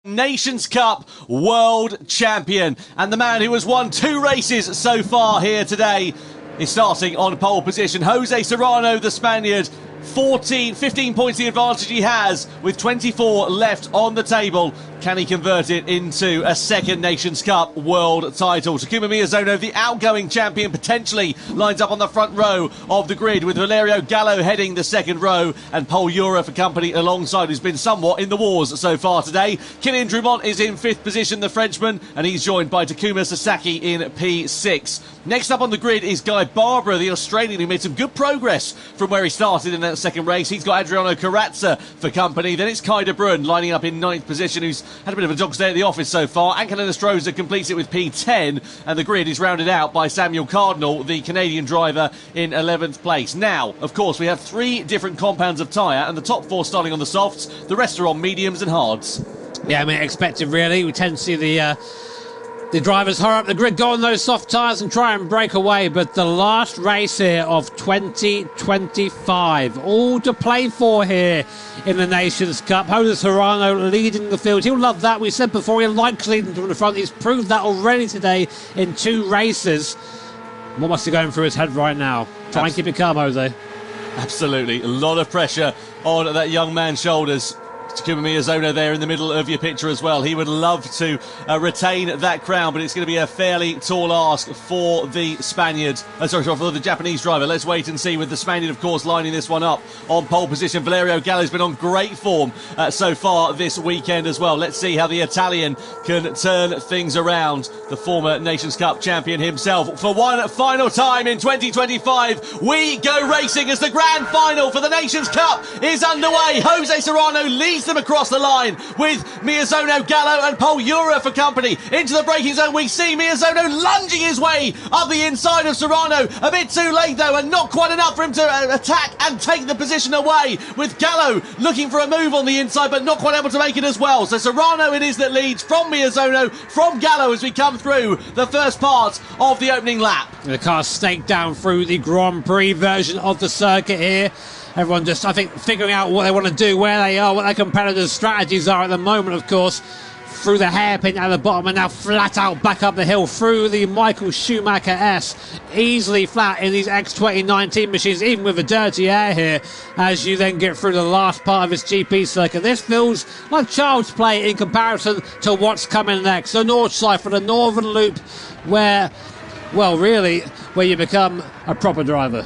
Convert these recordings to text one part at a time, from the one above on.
Nations Cup World Champion, and the man who has won 2 races so far here today is starting on pole position. Jose Serrano, the Spaniard, 15 points the advantage he has with 24 left on the table. Can he convert it into a second Nations Cup world title? Takuma Miyazono, the outgoing champion, potentially lines up on the front row of the grid with Valerio Gallo heading the second row and Pol Ura for company alongside, who's been somewhat in the wars so far today. Kylian Drumont is in 5th position, the Frenchman, and he's joined by Takuma Sasaki in P6. Next up on the grid is Guy Barbara, the Australian, who made some good progress from where he started in that second race. He's got Adriano Carrazza for company. Then it's Kai de Bruyne lining up in 9th position, who's had a bit of a dog's day at the office so far. Ankelin Estroza completes it with P10, and the grid is rounded out by Samuel Cardinal, the Canadian driver, in 11th place. Now, of course, we have 3 different compounds of tyre, and the top 4 starting on the softs, the rest are on mediums and hards. Yeah, I mean, expected really. We tend to see the drivers hurry up the grid, go on those soft tyres and try and break away. But the last race here of 2025, all to play for here in the Nations Cup. Jose Serrano leading the field. He'll love that. We said before he likes leading from the front. He's proved that already today in 2 races. What must be going through his head right now? Try and keep it calm, Jose. Absolutely. A lot of pressure on that young man's shoulders. Takuma Miyazono there in the middle of your picture as well. He would love to retain that crown, but it's going to be a fairly tall ask for the Spaniard. For the Japanese driver. Let's wait and see, with the Spaniard, of course, lining this one up on pole position. Valerio Gallo's been on great form so far this weekend as well. Let's see how the Italian can turn things around. The former Nations Cup champion himself. For one final time in 2025, we go racing as the grand final for the Nations Cup is underway. Jose Serrano leads them across the line with Miyazono, Gallo and Pol Ura for company. Into the braking zone, we see Miyazono lunging his way up the inside of Serrano. A bit too late though, and not quite enough for him to attack and take the position away, with Gallo looking for a move on the inside but not quite able to make it as well. So Serrano it is that leads from Miyazono, from Gallo, as we come through the first part of the opening lap. The car snaked down through the Grand Prix version of the circuit here. Everyone just, I think, figuring out what they want to do, where they are, what their competitors' strategies are at the moment, of course. Through the hairpin at the bottom and now flat out back up the hill through the Michael Schumacher S. Easily flat in these X2019 machines, even with the dirty air here, as you then get through the last part of this GP circuit. This feels like child's play in comparison to what's coming next. The Nordschleife, the Northern Loop, where, well, really, where you become a proper driver.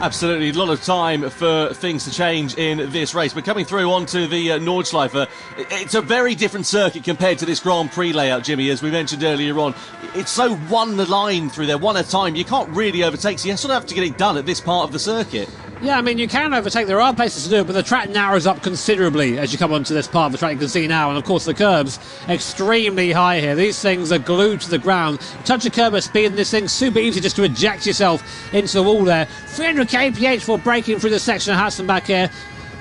Absolutely, a lot of time for things to change in this race. But coming through onto the Nordschleife, it's a very different circuit compared to this Grand Prix layout, Jimmy, as we mentioned earlier on. It's so one line through there, one at a time. You can't really overtake, so you sort of have to get it done at this part of the circuit. Yeah, I mean, you can overtake. There are places to do it, but the track narrows up considerably as you come onto this part of the track. You can see now, and of course the curbs extremely high here. These things are glued to the ground. Touch a curb at speed, and this thing's super easy just to eject yourself into the wall there. 300 kph for breaking through the section of Hudson back here.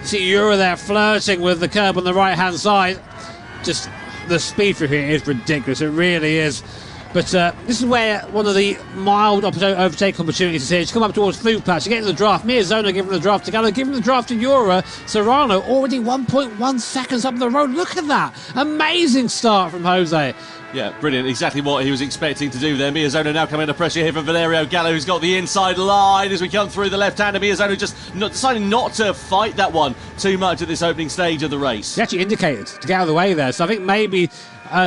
See Ura there flirting with the curb on the right-hand side. Just the speed through here is ridiculous. It really is. But this is where one of the mild overtake opportunities is here. You come up towards food patch, you get in the draft. Miyazono giving the draft to Gallo, giving the draft to Ura. Serrano already 1.1 seconds up the road. Look at that. Amazing start from Jose. Yeah, brilliant. Exactly what he was expecting to do there. Miyazono now coming under pressure here from Valerio Gallo, who's got the inside line as we come through the left-hander. Miyazono just deciding not to fight that one too much at this opening stage of the race. He actually indicated to get out of the way there. So I think maybe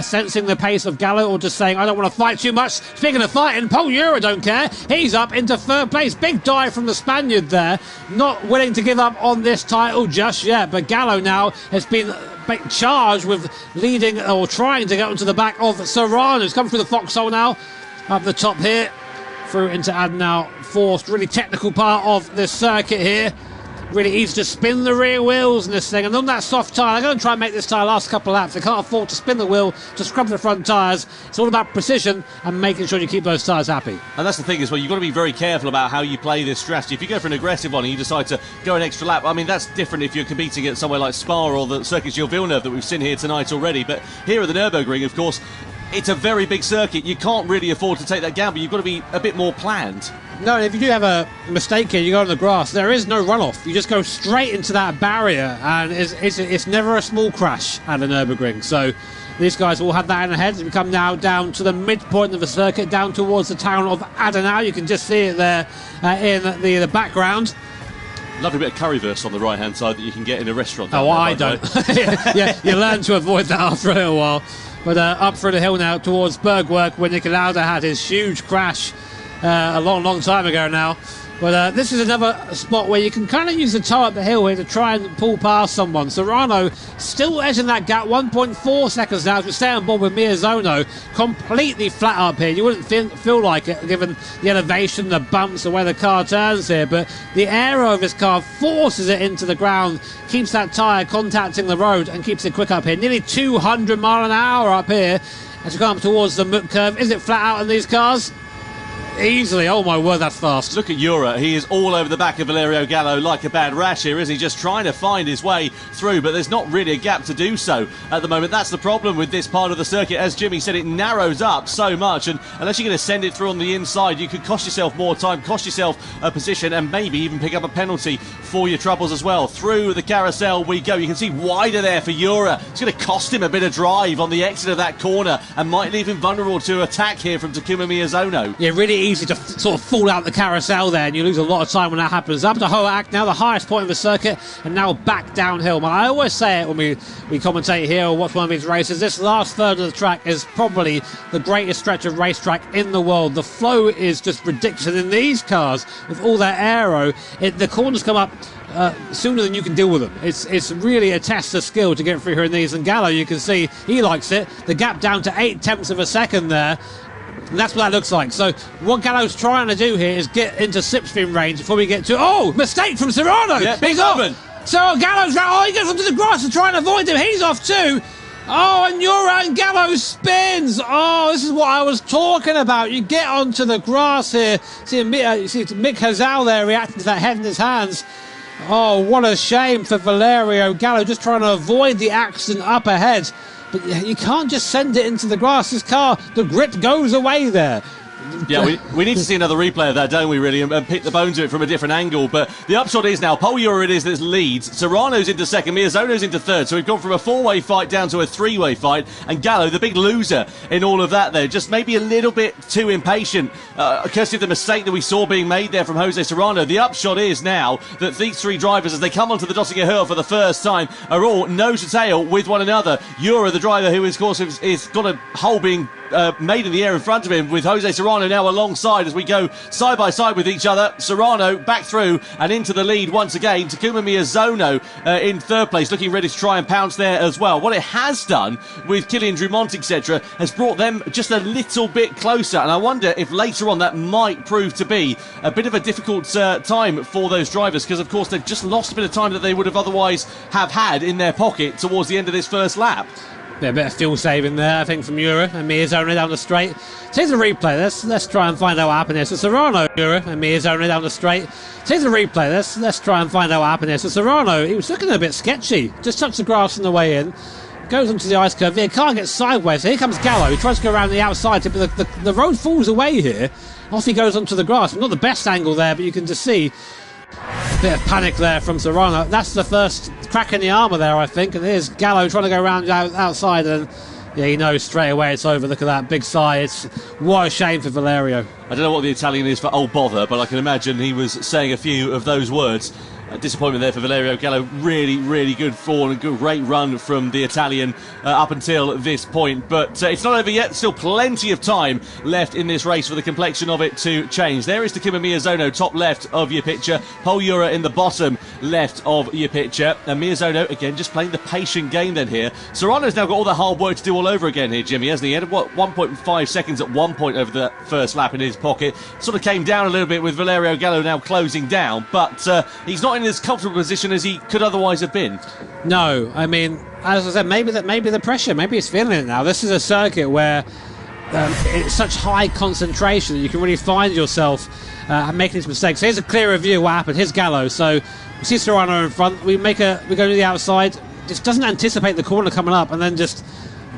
sensing the pace of Gallo, or just saying, I don't want to fight too much. Speaking of fighting, Pol Ura don't care. He's up into 3rd place. Big dive from the Spaniard there. Not willing to give up on this title just yet. But Gallo now has been charged with leading or trying to get onto the back of Serrano, who's come through the foxhole now up the top here, through into Adenauer Forst. Really technical part of the circuit here. Really easy to spin the rear wheels in this thing, and on that soft tyre, they're going to try and make this tyre last a couple of laps. They can't afford to spin the wheel to scrub the front tyres. It's all about precision and making sure you keep those tyres happy. And that's the thing as well, you've got to be very careful about how you play this strategy. If you go for an aggressive one and you decide to go an extra lap, I mean, that's different if you're competing at somewhere like Spa or the Circuit Gilles Villeneuve that we've seen here tonight already. But here at the Nurburgring, of course, it's a very big circuit. You can't really afford to take that gamble. You've got to be a bit more planned. No, if you do have a mistake here, you go on the grass, there is no runoff. You just go straight into that barrier, and it's never a small crash at the Nurburgring. So these guys all have that in their heads. We come now down to the midpoint of the circuit, down towards the town of Adenau. You can just see it there in the background. Lovely bit of currywurst on the right-hand side that you can get in a restaurant. Oh, I don't. Yeah, you learn to avoid that after a little while. But up through the hill now towards Bergwerk, where Niki Lauda had his huge crash a long time ago now. But this is another spot where you can kind of use the toe up the hill here to try and pull past someone. Serrano still edging that gap, 1.4 seconds now as we stay on board with Miyazono, completely flat up here. You wouldn't feel like it given the elevation, the bumps, the way the car turns here, but the aero of this car forces it into the ground, keeps that tyre contacting the road and keeps it quick up here. Nearly 200 mile an hour up here as we come up towards the Mook curve. Is it flat out in these cars? Easily. Oh my word, that's fast. Look at Jura. He is all over the back of Valerio Gallo like a bad rash here, isn't he? Just trying to find his way through, but there's not really a gap to do so at the moment. That's the problem with this part of the circuit. As Jimmy said, it narrows up so much, and unless you're going to send it through on the inside, you could cost yourself more time, cost yourself a position, and maybe even pick up a penalty for your troubles as well. Through the carousel we go. You can see wider there for Jura. It's going to cost him a bit of drive on the exit of that corner and might leave him vulnerable to attack here from Takuma Miyazono. Yeah, really easy to sort of fall out the carousel there, and you lose a lot of time when that happens. Up to Hoak, now the highest point of the circuit, and now back downhill. Man, I always say it when we commentate here or watch one of these races, this last third of the track is probably the greatest stretch of racetrack in the world. The flow is just ridiculous, and in these cars, with all their aero, the corners come up sooner than you can deal with them. It's really a test of skill to get through here in these, and Gallo, you can see he likes it. The gap down to 0.8 of a second there. And that's what that looks like. So what Gallo's trying to do here is get into slipstream range before we get to... Oh, mistake from Serrano. Yeah, he's off. So Gallo's... Oh, he gets onto the grass to try and avoid him. He's off too. Oh, and Jura and Gallo spins. Oh, this is what I was talking about. You get onto the grass here. See Mick Hazal there reacting to that head in his hands. Oh, what a shame for Valerio Gallo, just trying to avoid the accident up ahead. But you can't just send it into the grass. This car, the grip goes away there. Yeah, we need to see another replay of that, don't we, really, and pick the bones of it from a different angle. But the upshot is now, Pol Jura it is that leads. Serrano's into second, Miyazono's into third. So we've gone from a four-way fight down to a three-way fight. And Gallo, the big loser in all of that there, just maybe a little bit too impatient, courtesy of the mistake that we saw being made there from Jose Serrano. The upshot is now that these three drivers, as they come onto the Dottinger Hill for the first time, are all nose to tail with one another. Jura, the driver who, of course, is got a hole being made in the air in front of him, with Jose Serrano now alongside as we go side by side with each other. Serrano back through and into the lead once again. Takuma Miyazono in third place, looking ready to try and pounce there as well. What it has done with Kylian Drumont, etc., has brought them just a little bit closer, and I wonder if later on that might prove to be a bit of a difficult time for those drivers, because of course they've just lost a bit of time that they would have otherwise have had in their pocket towards the end of this first lap. Yeah, a bit of fuel saving there, I think, from Jura and Miyazono down the straight. So here's a replay. Let's try and find out what happened here. So Serrano, Jura and Miyazono down the straight. So here's a replay. Let's try and find out what happened here. So Serrano, he was looking a bit sketchy. Just touched the grass on the way in. Goes onto the ice curve. The car gets sideways. So here comes Gallo. He tries to go around the outside, but the road falls away here. Off he goes onto the grass. Not the best angle there, but you can just see a bit of panic there from Serrano. That's the first crack in the armour there, I think. And here's Gallo trying to go around outside, and yeah, he knows straight away it's over. Look at that big sigh. What a shame for Valerio. I don't know what the Italian is for old bother, but I can imagine he was saying a few of those words. Disappointment there for Valerio Gallo. Really, really good fall and great run from the Italian up until this point. But it's not over yet. Still plenty of time left in this race for the complexion of it to change. There is Takuma Miyazono, top left of your picture. Pol Jura in the bottom left of your picture. And Miyazono, again, just playing the patient game then here. Serrano's now got all the hard work to do all over again here, Jimmy, hasn't he? He had, 1.5 seconds at one point over the first lap in his pocket. Sort of came down a little bit with Valerio Gallo now closing down. But he's not in as comfortable position as he could otherwise have been. No, I mean, as I said, maybe the pressure, maybe he's feeling it now. This is a circuit where it's such high concentration that you can really find yourself making these mistakes. So here's a clearer view of what happened. Here's Gallo. So we see Serrano in front. We go to the outside. Just doesn't anticipate the corner coming up, and then just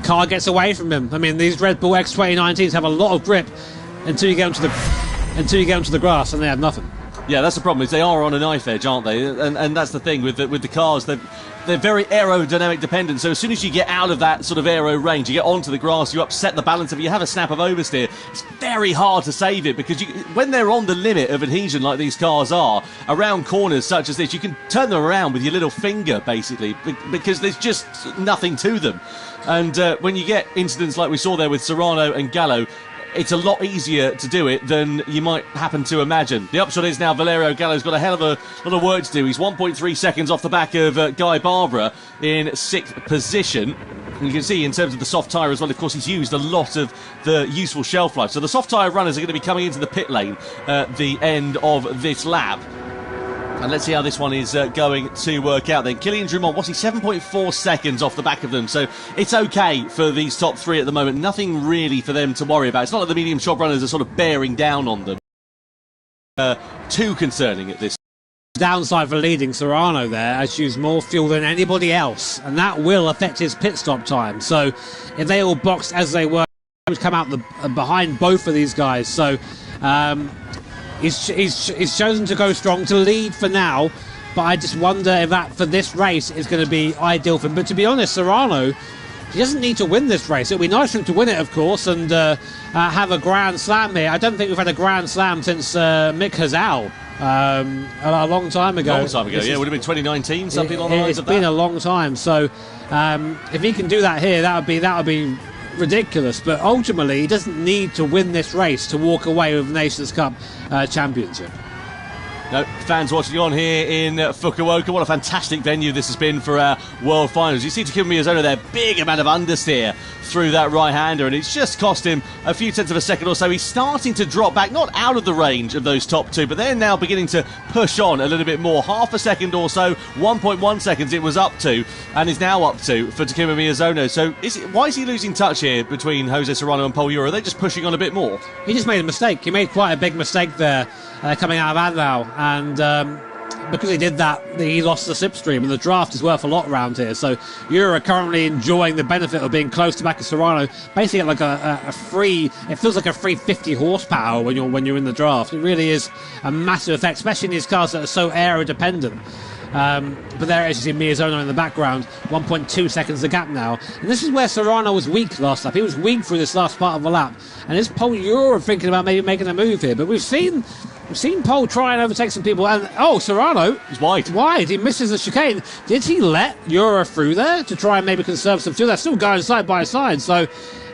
car gets away from him. I mean, these Red Bull X 2019s have a lot of grip until you get onto the grass, and they have nothing. Yeah, that's the problem. Is they are on a knife edge, aren't they? And that's the thing with the cars. They're very aerodynamic dependent. So as soon as you get out of that sort of aero range, you get onto the grass, you upset the balance of it, you have a snap of oversteer. It's very hard to save it because when they're on the limit of adhesion like these cars are, around corners such as this, you can turn them around with your little finger, basically, because there's just nothing to them. And when you get incidents like we saw there with Serrano and Gallo, it's a lot easier to do it than you might happen to imagine. The upshot is now Valerio Gallo's got a hell of a lot of work to do. He's 1.3 seconds off the back of Guy Barbara in 6th position. And you can see in terms of the soft tyre as well, of course, he's used a lot of the useful shelf life. So the soft tyre runners are going to be coming into the pit lane at the end of this lap. And let's see how this one is going to work out then. Kylian Drumont, what's he, 7.4 seconds off the back of them. So it's okay for these top three at the moment. Nothing really for them to worry about. It's not like the medium shop runners are sort of bearing down on them. Too concerning at this. Downside for leading Serrano there, has used more fuel than anybody else. And that will affect his pit stop time. So if they all boxed as they were, he would come out behind both of these guys. So... He's chosen to go strong, to lead for now, but I just wonder if that, for this race, is going to be ideal for him. But to be honest, Serrano, he doesn't need to win this race. It would be nice for him to win it, of course, and have a Grand Slam here. I don't think we've had a Grand Slam since Mick Hazal a long time ago. It would have been 2019, something along the lines of that. It's been a long time, so if he can do that here, that would be ridiculous. But ultimately, he doesn't need to win this race to walk away with the Nations Cup championship. No, fans watching on here in Fukuoka. What a fantastic venue this has been for our World Finals. You see Takuma Miyazono there, big amount of understeer through that right-hander, and it's just cost him a few tenths of a second or so. He's starting to drop back, not out of the range of those top two, but they're now beginning to push on a little bit more. Half a second or so, 1.1 seconds it was up to, and is now up to for Takuma Miyazono. So why is he losing touch here between Jose Serrano and Paul Ura? Are they just pushing on a bit more? He just made a mistake. He made quite a big mistake there coming out of Adlau, and because he did that, he lost the slipstream, and the draft is worth a lot around here. So Ura currently enjoying the benefit of being close to back of Serrano, basically like a free, it feels like a free 50 horsepower when you're in the draft. It really is a massive effect, especially in these cars that are so aero dependent. But there, as you see, Miyazono in the background, 1.2 seconds the gap now. And this is where Serrano was weak last lap. He was weak through this last part of the lap. And is Paul Ura thinking about maybe making a move here? But we've seen Paul try and overtake some people. And, Serrano. He's wide. He misses the chicane. Did he let Ura through there to try and maybe conserve some fuel? They're still going side by side. So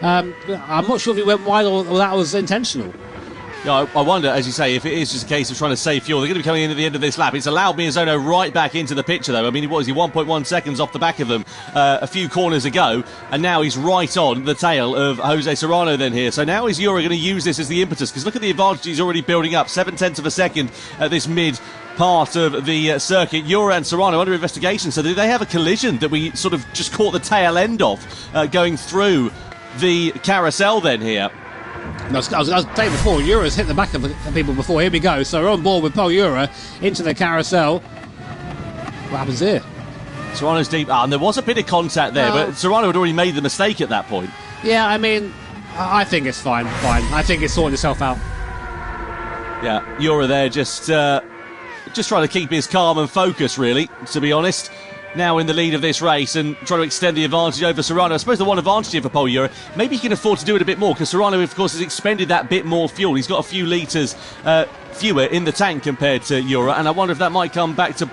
I'm not sure if he went wide or that was intentional. Yeah, I wonder, as you say, if it is just a case of trying to save fuel. They're going to be coming in at the end of this lap. It's allowed Miyazono right back into the picture, though. I mean, what was he, 1.1 seconds off the back of them a few corners ago, and now he's right on the tail of Jose Serrano then here. So now is Ura going to use this as the impetus? Because look at the advantage he's already building up, 0.7 of a second at this mid part of the circuit. Ura and Serrano under investigation. So do they have a collision that we sort of just caught the tail end of going through the carousel then here? I was saying before, Ura's hit the back of people before. Here we go. So we're on board with Paul Ura into the carousel. What happens here? Serrano's deep. And there was a bit of contact there, but Serrano had already made the mistake at that point. Yeah, I mean, I think it's fine. I think it's sorting itself out. Yeah, Ura there just trying to keep his calm and focus, really, to be honest. Now in the lead of this race and trying to extend the advantage over Serrano. I suppose the one advantage here for Paul Ura, maybe he can afford to do it a bit more, because Serrano, of course, has expended that bit more fuel. He's got a few litres fewer in the tank compared to Ura, and I wonder if that might come back to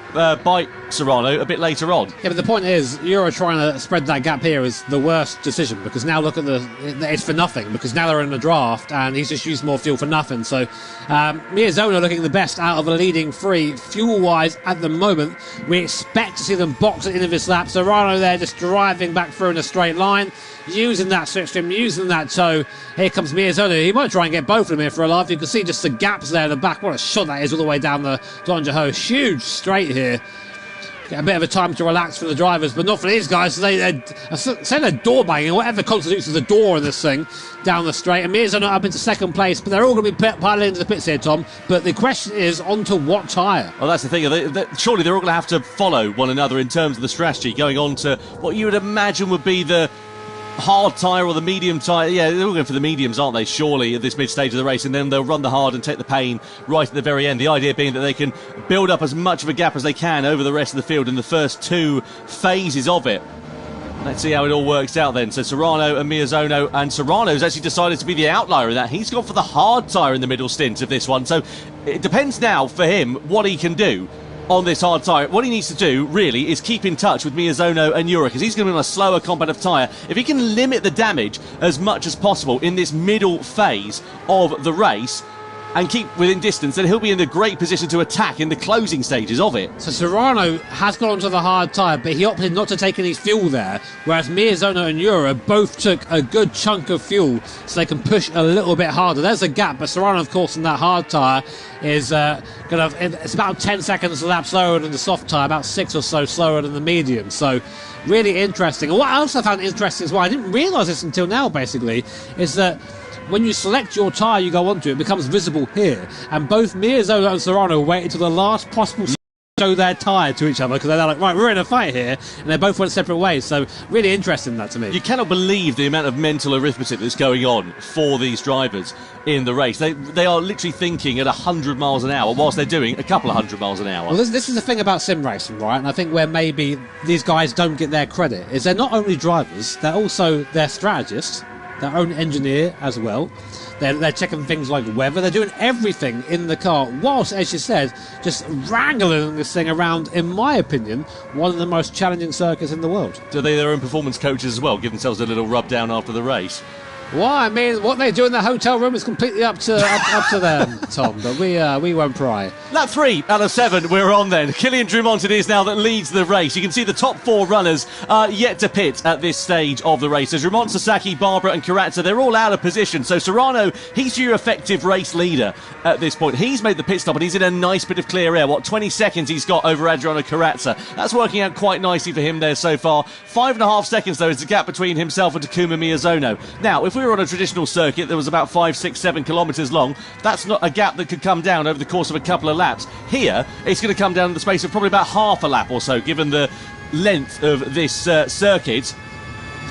bite Serrano a bit later on. Yeah, but the point is, Ura trying to spread that gap here is the worst decision, because now look at it's for nothing, because now they're in the draft and he's just used more fuel for nothing. So Miyazono looking the best out of the leading three fuel wise at the moment. We expect to see them box at the end of this lap. Serrano there just driving back through in a straight line, using that slipstream, using that toe. Here comes Miyazono. He might try and get both of them here for a laugh. You can see just the gaps there in the back. What a shot that is all the way down the Donjaho. Huge straight here. Get a bit of a time to relax for the drivers, but not for these guys. So they're door banging, whatever constitutes as a door in this thing, down the straight. And Miyazono up into second place, but they're all going to be piling into the pits here, Tom. But the question is, onto what tyre? Well, that's the thing. Surely they're all going to have to follow one another in terms of the strategy, going on to what you would imagine would be the hard tyre or the medium tyre. Yeah, they're all going for the mediums, aren't they, surely, at this mid-stage of the race, and then they'll run the hard and take the pain right at the very end. The idea being that they can build up as much of a gap as they can over the rest of the field in the first two phases of it. Let's see how it all works out then. So Serrano and Miyazono, and Serrano's actually decided to be the outlier in that. He's gone for the hard tyre in the middle stint of this one. So it depends now for him what he can do on this hard tyre. What he needs to do, really, is keep in touch with Miyazono and Yura, because he's going to be on a slower competitive tyre. If he can limit the damage as much as possible in this middle phase of the race and keep within distance, then he'll be in a great position to attack in the closing stages of it. So Serrano has gone onto the hard tyre, but he opted not to take any fuel there, whereas Miyazono and Yura both took a good chunk of fuel so they can push a little bit harder. There's a gap, but Serrano, of course, in that hard tyre is it's about 10 seconds a lap slower than the soft tyre, about 6 or so slower than the medium. So really interesting. And what else I found interesting as well, I didn't realise this until now, basically, is that when you select your tyre you go onto, it becomes visible here. And both Miyazono and Serrano waited till the last possible to show their tyre to each other, because they're like, right, we're in a fight here, and they both went separate ways. So really interesting, that, to me. You cannot believe the amount of mental arithmetic that's going on for these drivers in the race. They are literally thinking at 100 miles an hour whilst they're doing a couple of 100 miles an hour. Well, this is the thing about sim racing, right? And I think where maybe these guys don't get their credit is they're not only drivers, they're also their strategists, their own engineer as well. They're checking things like weather. They're doing everything in the car, whilst, as you said, just wrangling this thing around, in my opinion, one of the most challenging circuits in the world. Do they their own performance coaches as well, give themselves a little rub down after the race? Well, I mean, what they do in the hotel room is completely up to them, Tom, but we won't pry. Lap 3 out of 7 we're on then. Kylian Drumont it is now that leads the race. You can see the top 4 runners yet to pit at this stage of the race. So Drumont, Sasaki, Barbara and Karatza, they're all out of position. So Serrano, he's your effective race leader at this point. He's made the pit stop and he's in a nice bit of clear air. 20 seconds he's got over Adriano Karatza. That's working out quite nicely for him there so far. 5.5 seconds though is the gap between himself and Takuma Miyazono. Now, if we were on a traditional circuit that was about 5, 6, 7 kilometres long, that's not a gap that could come down over the course of a couple of laps. Here, it's going to come down in the space of probably about half a lap or so, given the length of this circuit.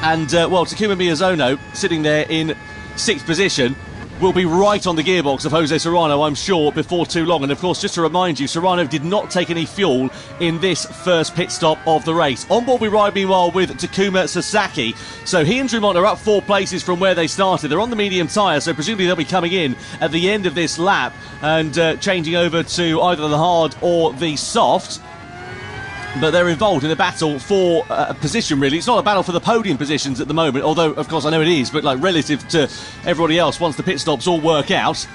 And, Takuma Miyazono, sitting there in 6th position, will be right on the gearbox of Jose Serrano, I'm sure, before too long. And of course, just to remind you, Serrano did not take any fuel in this first pit stop of the race. On board we ride, meanwhile, with Takuma Sasaki. So he and Drumont are up 4 places from where they started. They're on the medium tyre, so presumably they'll be coming in at the end of this lap and changing over to either the hard or the soft. But they're involved in a battle for a position, really. It's not a battle for the podium positions at the moment, although, of course, I know it is, but like relative to everybody else, once the pit stops all work out.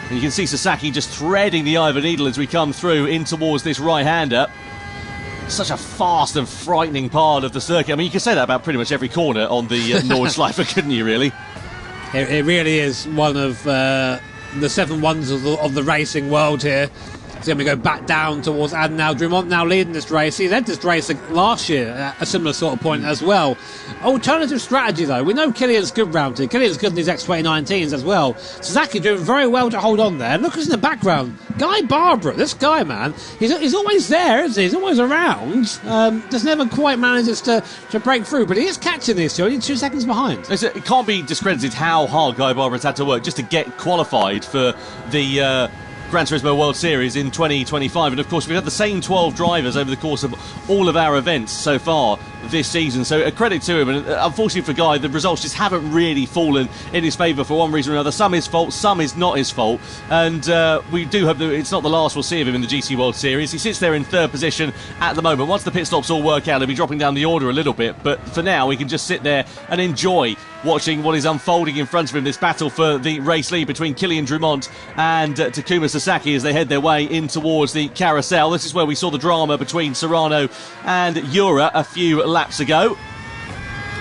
And you can see Sasaki just threading the eye of a needle as we come through in towards this right-hander. Such a fast and frightening part of the circuit. I mean, you can say that about pretty much every corner on the Nordschleife, couldn't you, really? It really is one of the 7 wonders of the racing world here. He's going to go back down towards Adnan Drumont, now leading this race. He led this race last year at a similar sort of point as well. Alternative strategy, though. We know Kylian's good round here. Kylian's good in these X2019s as well. Sasaki doing very well to hold on there. Look who's in the background. Guy Barbara. This guy, man, he's always there, isn't he? He's always around. Just never quite manages to break through, but he is catching these two. Only 2 seconds behind. It can't be discredited how hard Guy Barbara's had to work just to get qualified for the Gran Turismo World Series in 2025, and of course we've had the same 12 drivers over the course of all of our events so far this season, so a credit to him. And unfortunately for Guy, the results just haven't really fallen in his favour for one reason or another. Some his fault, some is not his fault, and we do hope that it's not the last we'll see of him in the GC World Series. He sits there in 3rd position at the moment. Once the pit stops all work out, he'll be dropping down the order a little bit, but for now he can just sit there and enjoy watching what is unfolding in front of him, this battle for the race lead between Kylian Drumont and Takuma Sasaki as they head their way in towards the carousel. This is where we saw the drama between Serrano and Yura a few laps ago.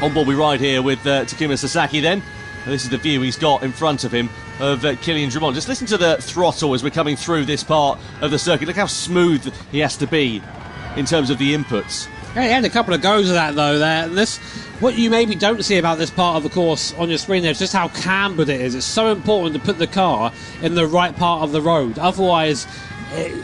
On board we ride here with Takuma Sasaki then. This is the view he's got in front of him of Kylian Drumont. Just listen to the throttle as we're coming through this part of the circuit. Look how smooth he has to be in terms of the inputs. Yeah, he had a couple of goes of that, though, there. And what you maybe don't see about this part of the course on your screen there is just how cambered it is. It's so important to put the car in the right part of the road. Otherwise,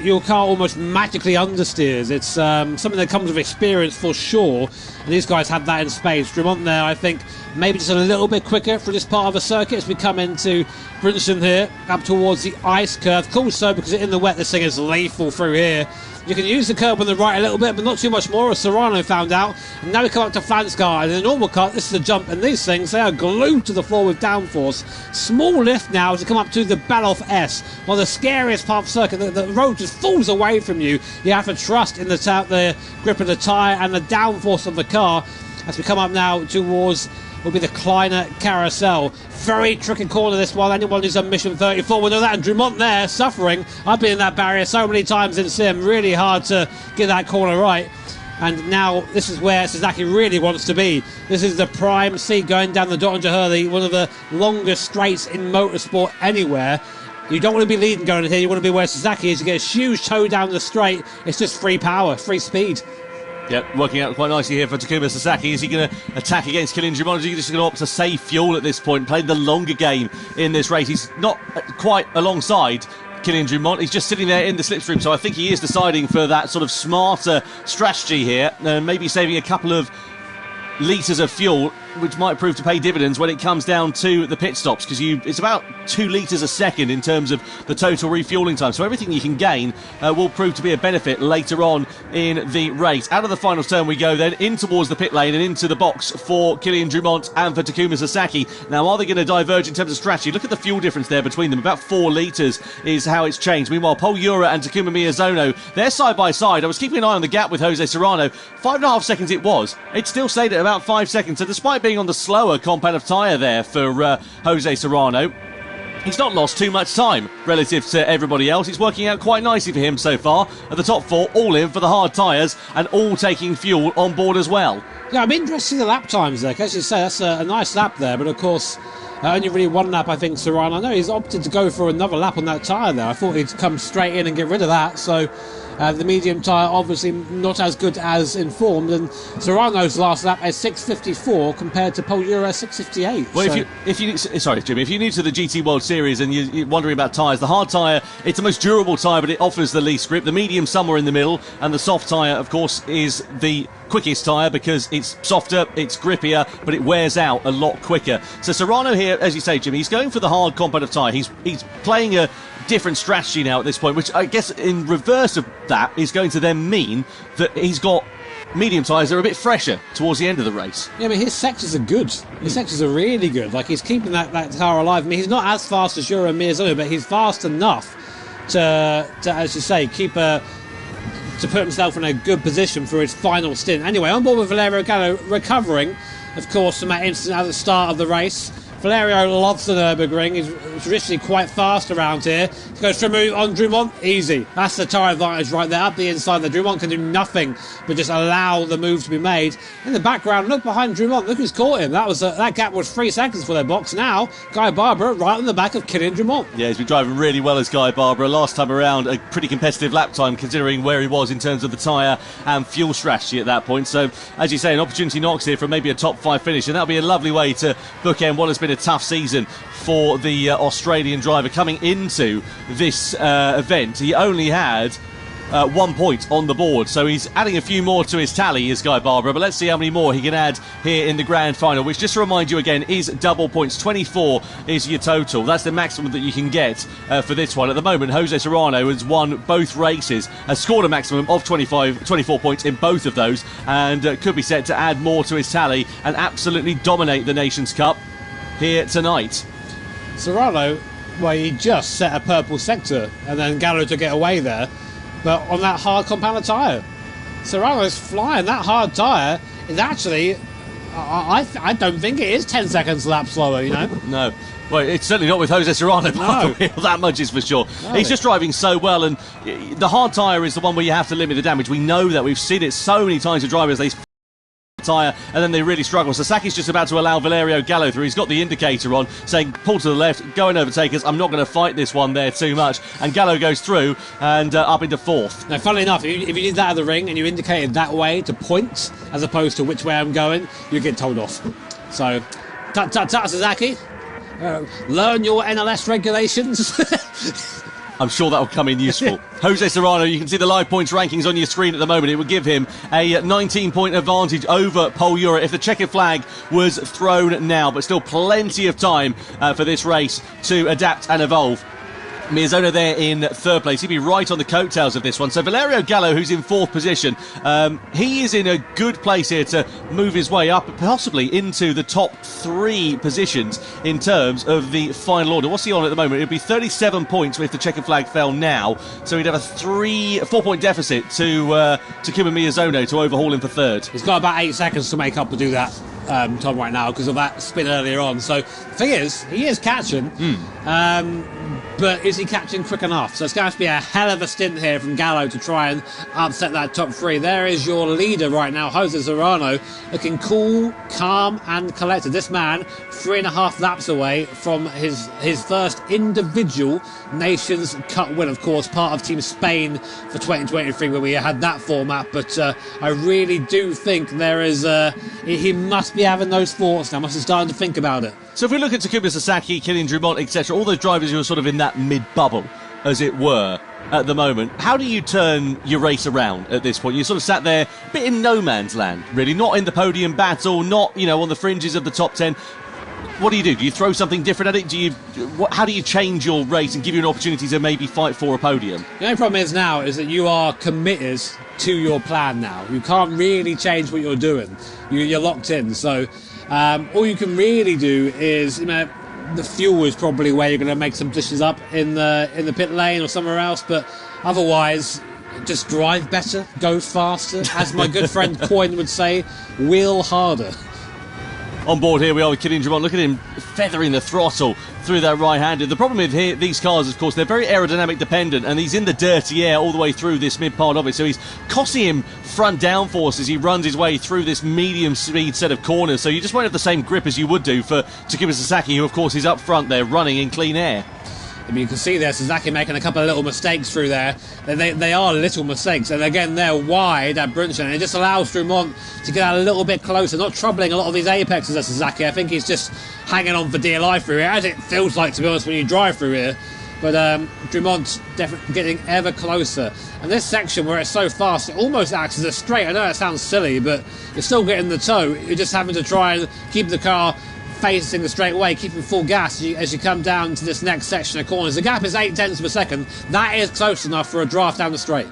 your car almost magically understeers. It's something that comes with experience for sure, and these guys have that in spades. Drummond there, I think, maybe just a little bit quicker for this part of the circuit as we come into Brinson here, up towards the ice curve. Cool, so because in the wet this thing is lethal through here. You can use the curb on the right a little bit, but not too much more, as Serrano found out. And now we come up to Flansgar, and in a normal car, this is a jump, and these things, they are glued to the floor with downforce. Small lift now as you come up to the Baloff S, one of the scariest part of the circuit. The road just falls away from you. You have to trust in the grip of the tyre and the downforce of the car as we come up now towards will be the Kleiner Carousel. Very tricky corner this one. Anyone who's on Mission 34 will know that. And Drummond there, suffering. I've been in that barrier so many times in Sim. Really hard to get that corner right. And now this is where Suzuki really wants to be. This is the prime seat going down the Dottinger-Hurley, one of the longest straights in motorsport anywhere. You don't want to be leading going in here. You want to be where Suzuki is. You get a huge toe down the straight. It's just free power, free speed. Yep, working out quite nicely here for Takuma Sasaki. Is he going to attack against Kylian Drummond? Is he just going to opt to save fuel at this point, playing the longer game in this race? He's not quite alongside Kylian Drummond. He's just sitting there in the slipstream, so I think he is deciding for that sort of smarter strategy here, maybe saving a couple of litres of fuel, which might prove to pay dividends when it comes down to the pit stops, because it's about 2 litres a second in terms of the total refuelling time. So everything you can gain will prove to be a benefit later on in the race. Out of the final turn we go then, in towards the pit lane and into the box for Kylian Drummond and for Takuma Sasaki. Now, are they going to diverge in terms of strategy? Look at the fuel difference there between them. About 4 litres is how it's changed. Meanwhile, Paul Ura and Takuma Miyazono, they're side by side. I was keeping an eye on the gap with Jose Serrano. 5.5 seconds it was. It still stayed at about 5 seconds. So despite being on the slower compound of tyre there for Jose Serrano, he's not lost too much time relative to everybody else. It's working out quite nicely for him so far. At the top 4, all in for the hard tyres and all taking fuel on board as well. Yeah, I'm interested to see the lap times there. As you say, that's a nice lap there, but of course, only really one lap, I think, Serrano. I know he's opted to go for another lap on that tyre there. I thought he'd come straight in and get rid of that, so the medium tyre obviously not as good as informed, and Serrano's last lap is 6.54 compared to Paul Ura's 6.58. Well, so. if you're new to the GT World Series and you're wondering about tyres, the hard tyre, it's the most durable tyre, but it offers the least grip. The medium somewhere in the middle, and the soft tyre, of course, is the quickest tyre because it's softer, it's grippier, but it wears out a lot quicker. So Serrano here, as you say, Jimmy, he's going for the hard compound of tyre. He's playing a different strategy now at this point, which I guess in reverse of that is going to then mean that he's got medium tyres that are a bit fresher towards the end of the race. Yeah, I mean, his sectors are good. His sectors are really good. Like, he's keeping that car alive. I mean, he's not as fast as Euro Miyazono, but he's fast enough to as you say, to put himself in a good position for his final stint. Anyway, on board with Valerio Gallo, recovering, of course, from that incident at the start of the race. Valerio loves the Nurburgring. He's traditionally quite fast around here. He goes for a move on Drummond. Easy. That's the tyre advantage right there. Up the inside, the Drummond can do nothing but just allow the move to be made. In the background, look behind Drummond. Look who's caught him. That gap was 3 seconds for their box. Now, Guy Barbara right on the back of Kylian Drummond. Yeah, he's been driving really well as Guy Barbara. Last time around, a pretty competitive lap time considering where he was in terms of the tyre and fuel strategy at that point. So, as you say, an opportunity knocks here for maybe a top 5 finish, and that'll be a lovely way to bookend what has been a tough season for the Australian driver coming into this event. He only had 1 point on the board, so he's adding a few more to his tally, is Guy Barbara, but let's see how many more he can add here in the grand final, which, just to remind you again, is double points. 24 is your total. That's the maximum that you can get for this one. At the moment, Jose Serrano has won both races, has scored a maximum of 24 points in both of those, and could be set to add more to his tally and absolutely dominate the Nations Cup here tonight. Serrano, well, he just set a purple sector and then Gallo to get away there, but on that hard compound of tyre. Serrano's flying. That hard tyre is actually, I don't think it is 10 seconds lap slower, you know? No. Well, it's certainly not with Jose Serrano. No. That much is for sure. No. He's just driving so well, and the hard tyre is the one where you have to limit the damage. We know that. We've seen it so many times with drivers. They tyre and then they really struggle. Sasaki's just about to allow Valerio Gallo through. He's got the indicator on saying pull to the left, go and overtake us. I'm not going to fight this one there too much, and Gallo goes through and up into 4th. Now, funnily enough, if you did that at the ring and you indicated that way to points as opposed to which way I'm going, you get told off. So tut Sasaki, learn your NLS regulations. I'm sure that will come in useful. Jose Serrano, you can see the live points rankings on your screen at the moment. It would give him a 19-point advantage over Pol Ura if the checkered flag was thrown now, but still plenty of time for this race to adapt and evolve. Miyazono there in third place. He'd be right on the coattails of this one. So Valerio Gallo, who's in fourth position, he is in a good place here to move his way up, possibly into the top 3 positions in terms of the final order. What's he on at the moment? It'd be 37 points if the checkered flag fell now. So he'd have a 4-point deficit to Takuma Miyazono to overhaul him for third. He's got about 8 seconds to make up to do that, Tom, right now, because of that spin earlier on. So the thing is, he is catching. But is he catching quick enough? So it's going to have to be a hell of a stint here from Gallo to try and upset that top 3. There is your leader right now, Jose Serrano, looking cool, calm and collected. This man, 3.5 laps away from his first individual Nations Cup win. Of course, part of Team Spain for 2023 where we had that format. But I really do think there is... he must be having those thoughts now, must be starting to think about it. So if we look at Takuma Sasaki, Kylian Drumont, etc., all those drivers who are sort of in that mid-bubble, as it were, at the moment, how do you turn your race around at this point? You sort of sat there a bit in no man's land, really, not in the podium battle, not, on the fringes of the top 10. What do you do? Do you throw something different at it? How do you change your race and give you an opportunity to maybe fight for a podium? The only problem is now is that you are committed to your plan now. You can't really change what you're doing. You're locked in. So all you can really do is, the fuel is probably where you're going to make some dishes up in the pit lane or somewhere else. But otherwise, just drive better, go faster. As my good friend Coyne would say, wheel harder. On board here we are with Kylian Drumont. Look at him feathering the throttle through that right-handed. The problem with these cars, of course, they're very aerodynamic dependent, and he's in the dirty air all the way through this mid-part of it, so he's costing him front downforce as he runs his way through this medium-speed set of corners, so you just won't have the same grip as you would do for Takuma Sasaki, who, of course, is up front there running in clean air. I mean, you can see there Sasaki making a couple of little mistakes through there. They are little mistakes, and again they're wide at Brunson, and it just allows Drumont to get a little bit closer, not troubling a lot of these apexes at Sasaki. I think he's just hanging on for dear life through here, as it feels like, to be honest, when you drive through here. But Drumont's definitely getting ever closer, and this section where it's so fast, it almost acts as a straight. I know it sounds silly, but you're still getting the toe. You're just having to try and keep the car facing the straightaway, keeping full gas as you come down to this next section of corners. The gap is 0.8 of a second. That is close enough for a draft down the straight.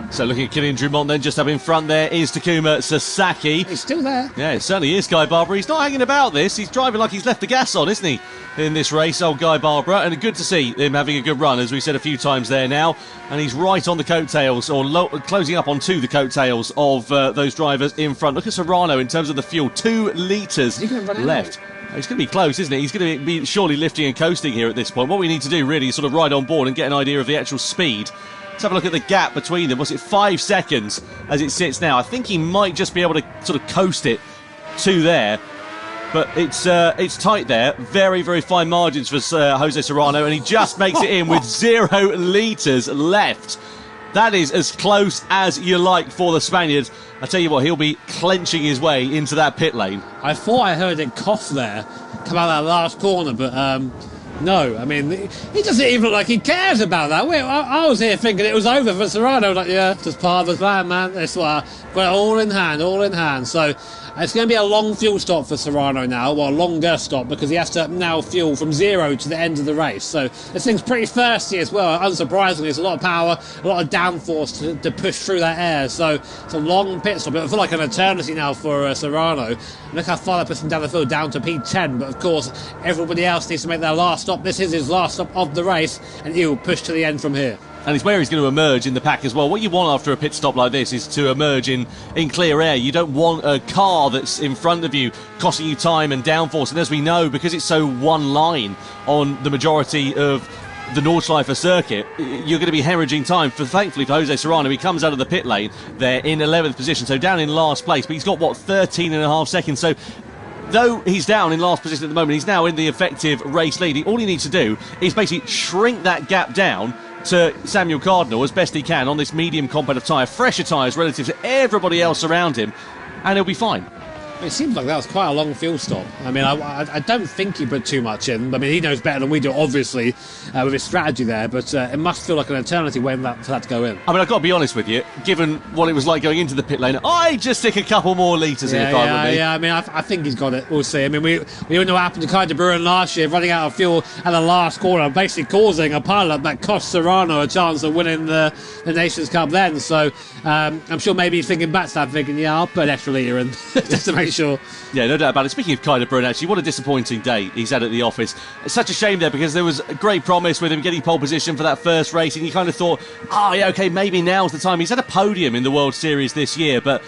So looking at Kylian Drumont then, just up in front there is Takuma Sasaki. He's still there. Yeah, it certainly is, Guy Barbara. He's not hanging about this. He's driving like he's left the gas on, isn't he, in this race, old Guy Barbara. And good to see him having a good run, as we said a few times there now. And he's right on the coattails, or closing up onto the coattails of those drivers in front. Look at Serrano in terms of the fuel. 2 litres left. He's going to be close, isn't he? He's going to be surely lifting and coasting here at this point. What we need to do really is sort of ride on board and get an idea of the actual speed. Let's have a look at the gap between them. Was it 5 seconds as it sits now? I think he might just be able to sort of coast it to there. But it's tight there. Very, very fine margins for Jose Serrano, and he just makes it in with 0 litres left. That is as close as you like for the Spaniard. I tell you what, he'll be clenching his way into that pit lane. I thought I heard it cough there, come out that last corner, but no. I mean, he doesn't even look like he cares about that. I was here thinking it was over for Serrano. I was like, yeah, just part of the plan, man. That's what I've got it all in hand. So it's going to be a long fuel stop for Serrano now, well, a longer stop, because he has to now fuel from 0 to the end of the race. So this thing's pretty thirsty as well. Unsurprisingly, it's a lot of power, a lot of downforce to push through that air. So it's a long pit stop. It'll feel like an eternity now for Serrano. Look how far that puts him down the field, down to P10. But of course, everybody else needs to make their last stop. This is his last stop of the race, and he'll push to the end from here. And it's where he's going to emerge in the pack as well. What you want after a pit stop like this is to emerge in clear air. You don't want a car that's in front of you costing you time and downforce. And as we know, because it's so one line on the majority of the Nordschleife circuit, you're going to be hemorrhaging time. Thankfully for Jose Serrano, he comes out of the pit lane there in 11th position, so down in last place. But he's got, 13.5 seconds. So though he's down in last position at the moment, he's now in the effective race lead. All he needs to do is basically shrink that gap down to Samuel Cardinal as best he can on this medium competitive tyre, fresher tyres relative to everybody else around him, and he'll be fine. It seems like that was quite a long fuel stop. I mean, I don't think he put too much in. I mean, he knows better than we do, obviously, with his strategy there, but it must feel like an eternity waiting for that to go in. I mean, I've got to be honest with you, given what it was like going into the pit lane, I'd just stick a couple more litres in if I were me. Yeah, I mean, I think he's got it. We'll see. I mean, we all know what happened to Kai de Bruin last year, running out of fuel at the last corner, basically causing a pileup that cost Serrano a chance of winning the Nations Cup then. So I'm sure maybe he's thinking back to that, thinking, yeah, I'll put an extra litre in just to make sure. Yeah, no doubt about it. Speaking of Kai de Bruin, actually, what a disappointing day he's had at the office. It's such a shame there because there was a great promise with him getting pole position for that first race, and you kind of thought, yeah, okay, maybe now's the time. He's had a podium in the World Series this year, but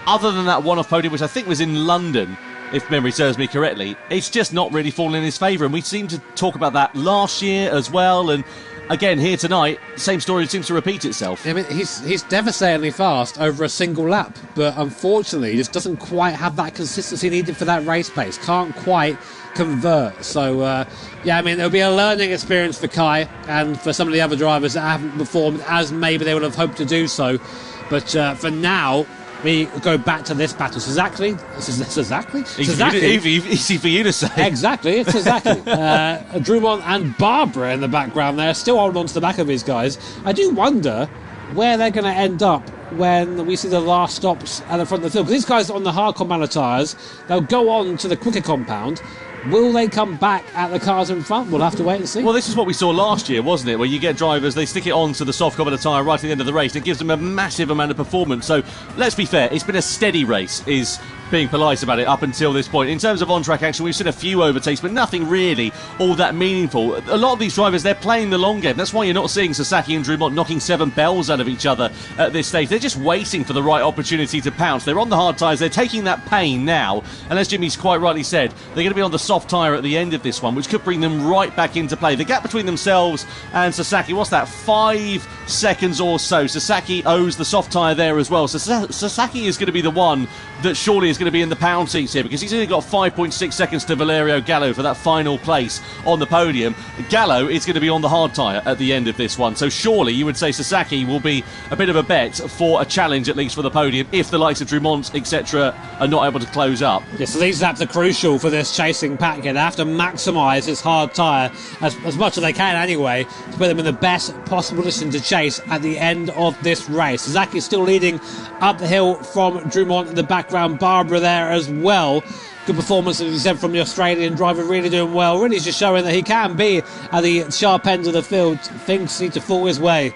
other than that one-off podium, which I think was in London, if memory serves me correctly, it's just not really fallen in his favour, and we seemed to talk about that last year as well, and again, here tonight, same story seems to repeat itself. I mean, he's devastatingly fast over a single lap, but unfortunately, he just doesn't quite have that consistency needed for that race pace. Can't quite convert. So, yeah, I mean, it'll be a learning experience for Kai and for some of the other drivers that haven't performed as maybe they would have hoped to do so. But for now, we go back to this battle. Sasaki? Easy for you to say. Exactly, it's Sasaki. Drumont and Barbara in the background there, still holding on to the back of these guys. I do wonder where they're going to end up when we see the last stops at the front of the field. Because these guys on the hard compound tyres, they'll go on to the quicker compound. Will they come back at the cars in front? We'll have to wait and see. Well, this is what we saw last year, wasn't it? Where you get drivers, they stick it on to the soft compound tyre right at the end of the race. It gives them a massive amount of performance. So let's be fair, it's been a steady race, is being polite about it up until this point. In terms of on-track action, we've seen a few overtakes, but nothing really all that meaningful. A lot of these drivers, they're playing the long game. That's why you're not seeing Sasaki and Drumont knocking 7 bells out of each other at this stage. They're just waiting for the right opportunity to pounce. They're on the hard tyres. They're taking that pain now. And as Jimmy's quite rightly said, they're going to be on the soft tyre at the end of this one, which could bring them right back into play. The gap between themselves and Sasaki, what's that, 5 seconds or so. Sasaki owes the soft tyre there as well. So Sasaki is going to be the one that surely is going to be in the pound seats here, because he's only got 5.6 seconds to Valerio Gallo for that final place on the podium. Gallo is going to be on the hard tyre at the end of this one, so surely you would say Sasaki will be a bit of a bet for a challenge, at least for the podium, if the likes of Drumont, etc. are not able to close up. Yeah, so these laps are crucial for this chasing pack here. They have to maximise this hard tyre as much as they can anyway, to put them in the best possible position to chase at the end of this race. Sasaki is still leading up the hill from Drumont in the background. Barbara there as well. Good performance, as you said, from the Australian driver, really doing well. Really just showing that he can be at the sharp end of the field. Things need to fall his way.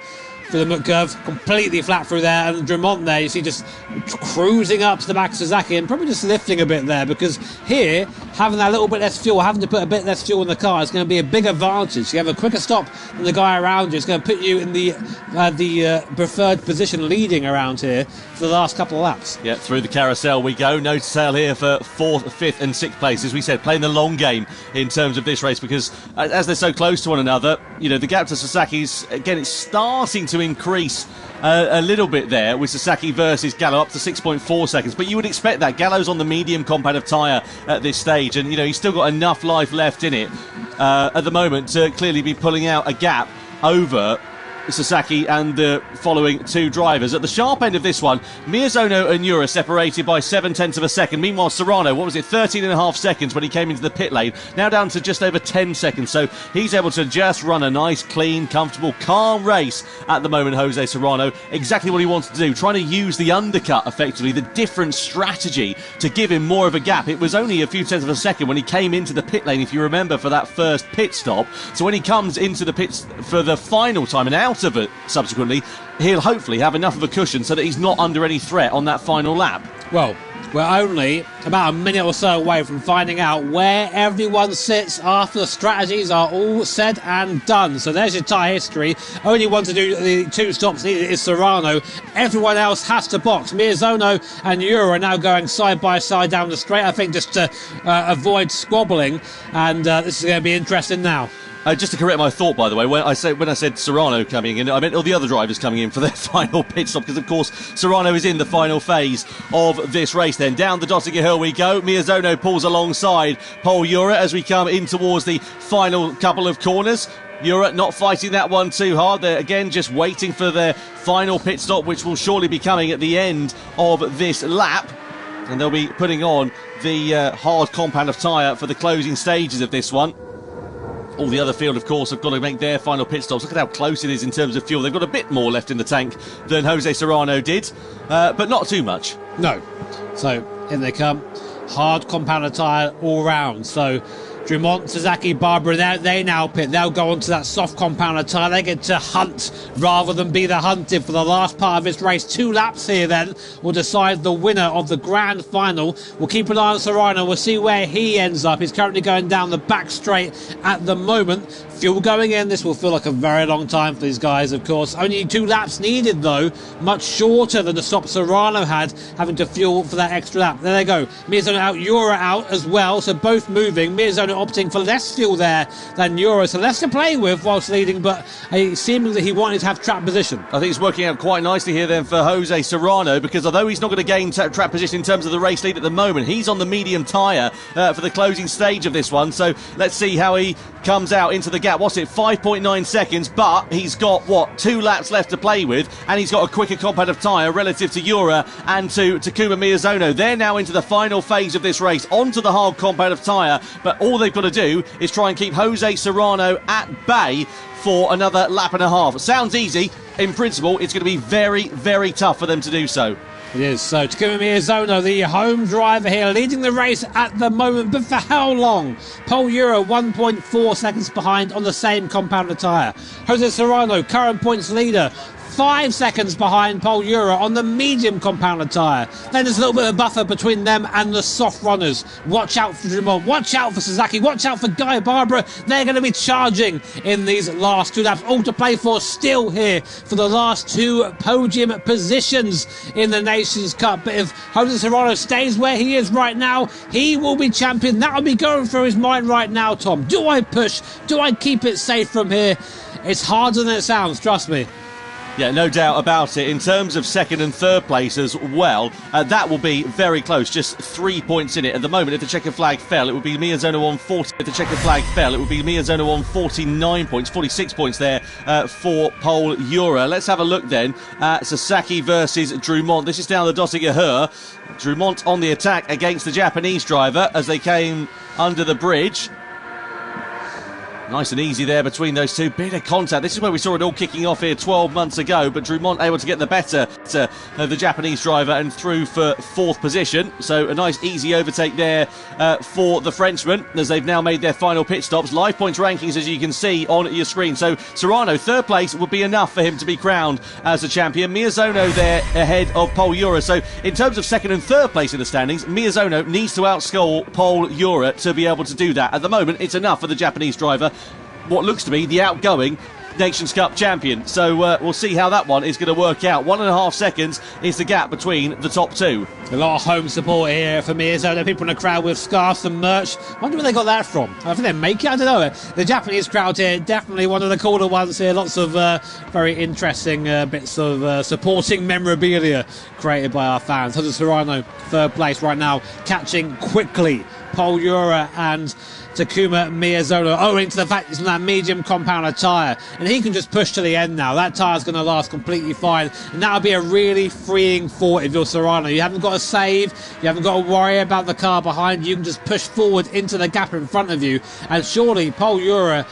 through the mud curve, completely flat through there, and Drumont there, you see, just cruising up to the back of Sasaki and probably just lifting a bit there, because here, having that little bit less fuel, having to put a bit less fuel in the car is going to be a big advantage. You have a quicker stop than the guy around you. It's going to put you in the preferred position leading around here for the last couple of laps. Yeah, through the carousel we go. No sail here for 4th, 5th and 6th place. As we said, playing the long game in terms of this race, because as they're so close to one another, you know, the gap to Sasaki's, again, it's starting to increase a little bit there with Sasaki versus Gallo up to 6.4 seconds. But you would expect that. Gallo's on the medium competitive tyre at this stage, and, you know, he's still got enough life left in it at the moment to clearly be pulling out a gap over Sasaki and the following two drivers. At the sharp end of this one, Miyazono and Ura separated by 7/10 of a second. Meanwhile, Serrano, 13.5 seconds when he came into the pit lane, now down to just over 10 seconds. So he's able to just run a nice, clean, comfortable, calm race at the moment, Jose Serrano. Exactly what he wanted to do, trying to use the undercut, effectively, the different strategy to give him more of a gap. It was only a few tenths of a second when he came into the pit lane, if you remember, for that first pit stop. So when he comes into the pits for the final time and out of it subsequently, he'll hopefully have enough of a cushion so that he's not under any threat on that final lap. Well, we're only about a minute or so away from finding out where everyone sits after the strategies are all said and done. So there's your tyre history. Only one to do the two stops needed is Serrano. Everyone else has to box. Miyazono and Ura are now going side by side down the straight, I think, just to avoid squabbling. And this is going to be interesting now. Just to correct my thought, by the way, when I said Serrano coming in, I meant all the other drivers coming in for their final pit stop, because, of course, Serrano is in the final phase of this race then. Down the Dottinger Hill we go. Miyazono pulls alongside Pol Ura as we come in towards the final couple of corners. Ura not fighting that one too hard. They're, again, just waiting for their final pit stop, which will surely be coming at the end of this lap. And they'll be putting on the hard compound of tyre for the closing stages of this one. All the other field, of course, have got to make their final pit stops. Look at how close it is in terms of fuel. They've got a bit more left in the tank than Jose Serrano did, but not too much. No. So, in they come. Hard compound tyre all round. So, Drummond, Sasaki, Barbara, they now pit. They'll go onto that soft compound tyre. They get to hunt rather than be the hunted for the last part of this race. 2 laps here then will decide the winner of the grand final. We'll keep an eye on Serrano. We'll see where he ends up. He's currently going down the back straight at the moment. Fuel going in. This will feel like a very long time for these guys, of course. Only 2 laps needed, though. Much shorter than the stop Serrano had, having to fuel for that extra lap. There they go. Miyazono out, Yura out as well. So both moving. Miyazono opting for less fuel there than Yura. So less to play with whilst leading, but seemingly he wanted to have track position. I think it's working out quite nicely here then for Jose Serrano, because although he's not going to gain track position in terms of the race lead at the moment, he's on the medium tyre for the closing stage of this one. So let's see how he comes out into the gap. What's it, 5.9 seconds, but he's got, 2 laps left to play with, and he's got a quicker compound of tyre relative to Yura and to Takuma Miyazono. They're now into the final phase of this race, onto the hard compound of tyre, but all they've got to do is try and keep Jose Serrano at bay for another lap and a half. Sounds easy. In principle, it's going to be very, very tough for them to do so. It is. So Takuma Miyazono, the home driver here, leading the race at the moment, but for how long? Pol Euro 1.4 seconds behind on the same compound of tyre. Jose Serrano, current points leader, 5 seconds behind Pol Euro on the medium compound tyre. Then there's a little bit of buffer between them and the soft runners. Watch out for Drummond, watch out for Sasaki, watch out for Guy Barbara. They're going to be charging in these last 2 laps. All to play for still here for the last 2 podium positions in the Nations Cup. But if Jose Serrano stays where he is right now, he will be champion. That will be going through his mind right now, Tom. Do I push? Do I keep it safe from here? It's harder than it sounds, trust me. Yeah, no doubt about it. In terms of second and third place as well, that will be very close, just 3 points in it. At the moment, if the checkered flag fell, it would be Miyazono on 40. If the checkered flag fell, it would be Miyazono on 49 points, 46 points there for Pol Euro. Let's have a look then at Sasaki versus Drummond. This is down the Dossigahur. Drummond on the attack against the Japanese driver as they came under the bridge. Nice and easy there between those two. Bit of contact. This is where we saw it all kicking off here 12 months ago, but Drummond able to get the better of the Japanese driver and through for 4th position. So a nice easy overtake there for the Frenchman as they've now made their final pit stops. Live points rankings, as you can see on your screen. So Serrano, 3rd place would be enough for him to be crowned as a champion. Miyazono there ahead of Pol Euro. So in terms of 2nd and 3rd place in the standings, Miyazono needs to outscore Pol Euro to be able to do that. At the moment, it's enough for the Japanese driver, what looks to be the outgoing Nations Cup champion. So we'll see how that one is going to work out. 1.5 seconds is the gap between the top 2. A lot of home support here for Miyazono. People in the crowd with scarves and merch. I wonder where they got that from. I think they make it. I don't know. The Japanese crowd here, definitely one of the cooler ones here. Lots of very interesting bits of supporting memorabilia created by our fans. Jose Serrano, 3rd place right now, catching quickly Pol Euro and Takuma Miyazono, owing to the fact it's on that medium compound tyre, and he can just push to the end now. That tyre's going to last completely fine, and that'll be a really freeing thought if you're Serrano. You haven't got to save, you haven't got to worry about the car behind you. You can just push forward into the gap in front of you, and surely Pol Euro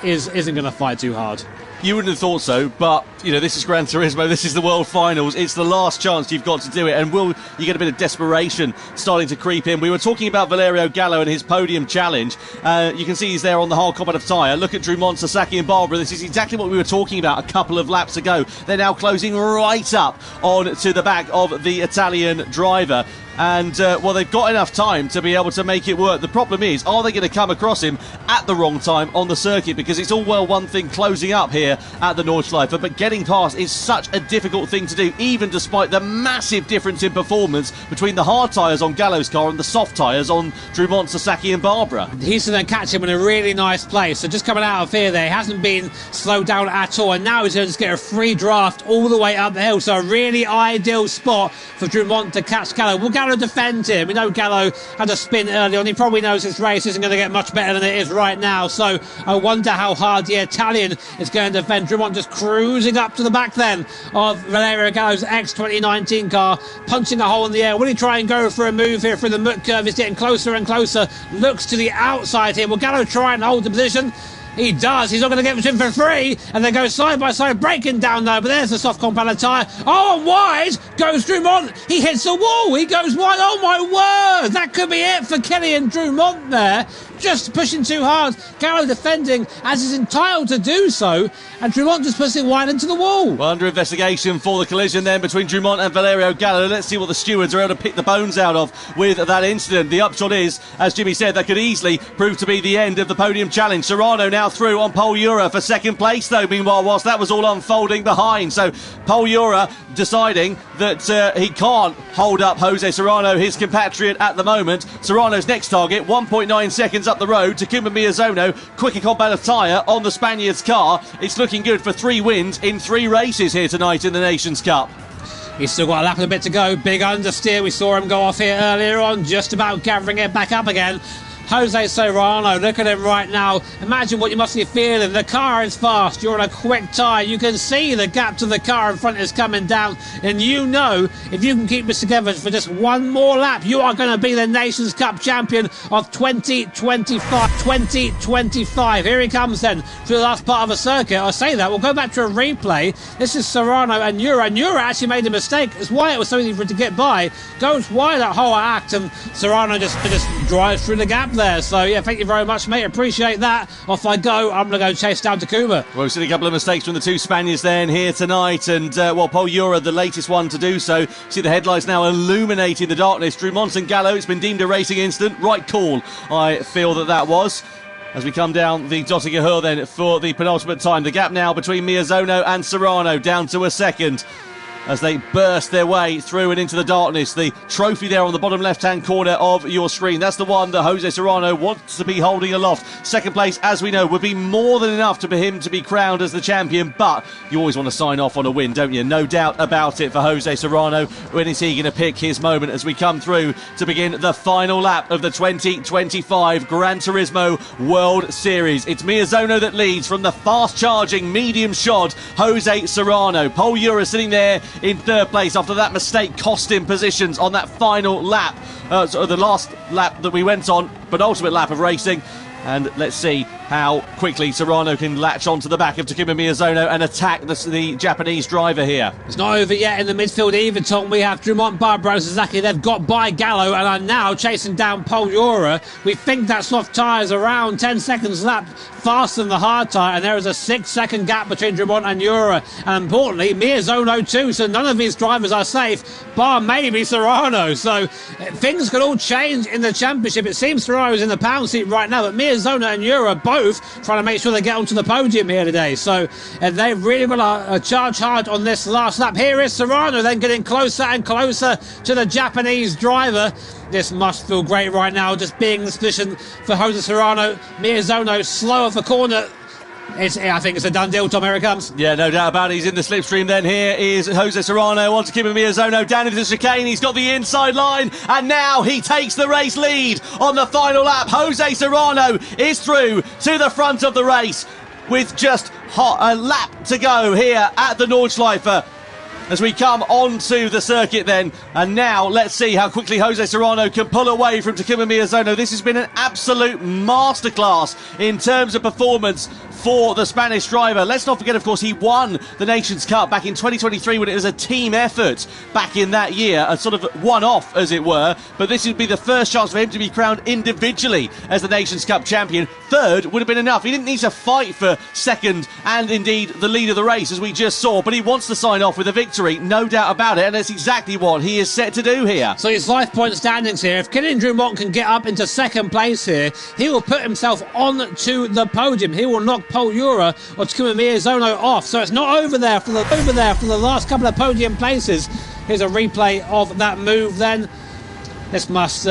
isn't going to fight too hard. You wouldn't have thought so, but, you know, this is Gran Turismo, this is the World Finals, it's the last chance you've got to do it, and will you get a bit of desperation starting to creep in? We were talking about Valerio Gallo and his podium challenge. You can see he's there on the hard compound of tyre. Look at Drummond, Sasaki and Barbara. This is exactly what we were talking about a couple of laps ago. They're now closing right up on to the back of the Italian driver. And, well, they've got enough time to be able to make it work. The problem is, are they going to come across him at the wrong time on the circuit? Because it's all well one thing closing up here at the Nordschleife, but getting past is such a difficult thing to do, even despite the massive difference in performance between the hard tyres on Gallo's car and the soft tyres on Drummond, Sasaki and Barbara. He's going to catch him in a really nice place. So just coming out of here there, he hasn't been slowed down at all, and now he's going to just get a free draft all the way up the hill. So a really ideal spot for Drummond to catch Gallo. Will Gallo Gallo defend here? We know Gallo had a spin early on. He probably knows his race isn't going to get much better than it is right now. So I wonder how hard the Italian is going to defend. Drummond just cruising up to the back then of Valerio Gallo's ex-2019 car, punching a hole in the air. Will he try and go for a move here through the muck curve? He's getting closer and closer. Looks to the outside here. Will Gallo try and hold the position? He does. He's not going to get it in for free. And they go side by side, breaking down though. But there's the soft compound tyre. Oh, and wide goes Drummond. He hits the wall. He goes wide. Oh, my word. That could be it for Kylian Drummond there. Just pushing too hard. Gallo defending as he's entitled to do so. And Drummond just puts it wide into the wall. Well, under investigation for the collision then between Drummond and Valerio Gallo. Let's see what the stewards are able to pick the bones out of with that incident. The upshot is, as Jimmy said, that could easily prove to be the end of the podium challenge. Serrano now through on Pole Eura for second place, though, meanwhile, whilst that was all unfolding behind. So Pole Eura deciding that he can't hold up Jose Serrano, his compatriot, at the moment. Serrano's next target, 1.9 seconds up the road. Takuma Miyazono, quicker combat of tyre on the Spaniard's car. It's looking good for 3 wins in 3 races here tonight in the Nations Cup. He's still got a lap and a bit to go. Big understeer. We saw him go off here earlier on, just about gathering it back up again. Jose Serrano, look at him right now. Imagine what you must be feeling. The car is fast. You're on a quick tyre. You can see the gap to the car in front is coming down. And you know, if you can keep this together for just one more lap, you are going to be the Nations Cup champion of 2025. Here he comes then through the last part of a circuit. I say that. We'll go back to a replay. This is Serrano and Eura. And Eura actually made a mistake. It's why it was so easy for him to get by. Goes wide that whole act, and Serrano just drives through the gap there. So yeah, thank you very much, mate. Appreciate that. Off I go. I'm going to go chase down Takuma. Well, we've seen a couple of mistakes from the 2 Spaniards then here tonight, and Pole Eura, the latest one to do so. See the headlights now illuminating the darkness. Drummond and Gallo, it's been deemed a racing incident. Right call, I feel that was. As we come down the Dottinger Hill then for the penultimate time. The gap now between Miyazono and Serrano down to a second, as they burst their way through and into the darkness. The trophy there on the bottom left-hand corner of your screen, that's the one that Jose Serrano wants to be holding aloft. Second place, as we know, would be more than enough for him to be crowned as the champion, but you always want to sign off on a win, don't you? No doubt about it for Jose Serrano. When is he going to pick his moment as we come through to begin the final lap of the 2025 Gran Turismo World Series? It's Miyazono that leads from the fast-charging, medium-shod Jose Serrano. Pole Eura sitting there in third place after that mistake cost him positions on that final lap, the last lap that we went on, penultimate lap of racing. And let's see how quickly Serrano can latch onto the back of Takuma Miyazono and attack the Japanese driver here. It's not over yet in the midfield either, Tom. We have Drummond, Barbaro, Suzuki. They've got by Gallo and are now chasing down Pole Eura. We think that soft tyre is around 10 seconds lap faster than the hard tyre, and there is a 6-second gap between Drummond and Eura. And importantly, Miyazono too, so none of these drivers are safe, bar maybe Serrano. So things could all change in the championship. It seems Serrano's in the pound seat right now, but Miyazono and Eura both trying to make sure they get onto the podium here today. So they really want to charge hard on this last lap. Here is Serrano then getting closer and closer to the Japanese driver. This must feel great right now, just being in this position for Jose Serrano. Miyazono slow off the corner. I think it's a done deal, Tom. Here it comes. Yeah, no doubt about it. He's in the slipstream then. Here is Jose Serrano on to Takuma Miyazono down into the chicane. He's got the inside line, and now he takes the race lead on the final lap. Jose Serrano is through to the front of the race with just a lap to go here at the Nordschleife. As we come onto the circuit then, and now let's see how quickly Jose Serrano can pull away from Takuma Miyazono. This has been an absolute masterclass in terms of performance for the Spanish driver. Let's not forget, of course, he won the Nations Cup back in 2023 when it was a team effort back in that year, a sort of one-off, as it were. But this would be the first chance for him to be crowned individually as the Nations Cup champion. Third would have been enough. He didn't need to fight for second and indeed the lead of the race, as we just saw, but he wants to sign off with a victory, no doubt about it, and that's exactly what he is set to do here. So his life point standings here, if Kylian Drummond can get up into second place here, he will put himself on to the podium. He will knock Pole Eura or Takuma Miyazono off. So it's not over there for the last couple of podium places. Here's a replay of that move then. This must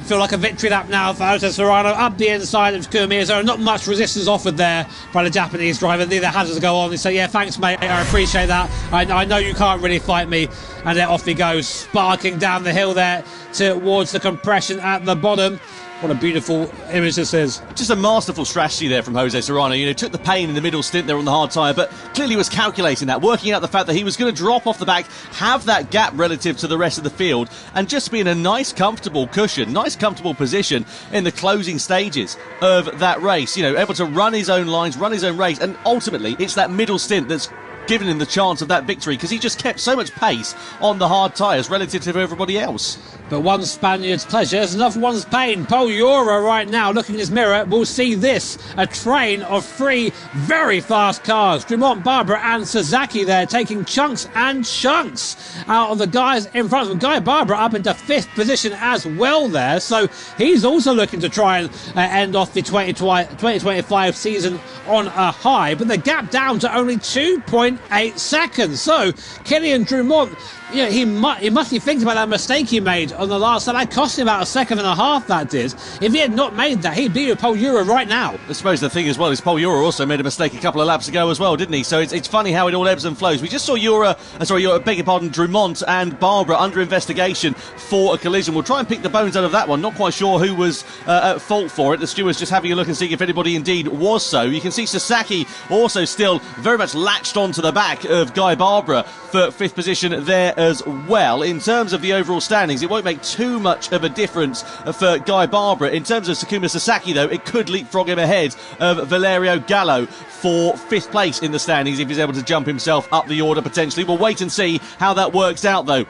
feel like a victory lap now for Jose Serrano up the inside of Takuma Miyazono. Not much resistance offered there by the Japanese driver. Neither had to go on. He said, yeah, thanks, mate. I appreciate that. I know you can't really fight me. And then off he goes, sparking down the hill there towards the compression at the bottom. What a beautiful image this is. Just a masterful strategy there from Jose Serrano. You know, took the pain in the middle stint there on the hard tyre, but clearly was calculating that, working out the fact that he was going to drop off the back, have that gap relative to the rest of the field, and just be in a nice, comfortable cushion, nice, comfortable position in the closing stages of that race. You know, able to run his own lines, run his own race, and ultimately it's that middle stint that's given him the chance of that victory, because he just kept so much pace on the hard tyres relative to everybody else. But one Spaniard's pleasure is enough one's pain. Paul Euro right now, looking in his mirror, will see this. A train of three very fast cars. Dumont, Barbara and Sasaki there, taking chunks and chunks out of the guys in front of them. Guy Barbara up into 5th position as well there. So he's also looking to try and end off the 2025 season on a high. But the gap down to only 2.8 seconds. So Kylian Dumont, you know, he must be thinking about that mistake he made on the last time. That cost him about 1.5 seconds, that did. If he had not made that, he'd be with Paul Euro right now. I suppose the thing as well is Paul Euro also made a mistake a couple of laps ago as well, didn't he? So it's funny how it all ebbs and flows. We just saw Dumont and Barbara under investigation for a collision. We'll try and pick the bones out of that one. Not quite sure who was at fault for it. The stewards just having a look and seeing if anybody indeed was so. You can see Sasaki also still very much latched onto the back of Guy Barbara for 5th position there as well. In terms of the overall standings, it won't make too much of a difference for Guy Barbara. In terms of Takuma Sasaki, though, it could leapfrog him ahead of Valerio Gallo for 5th place in the standings if he's able to jump himself up the order potentially. We'll wait and see how that works out, though.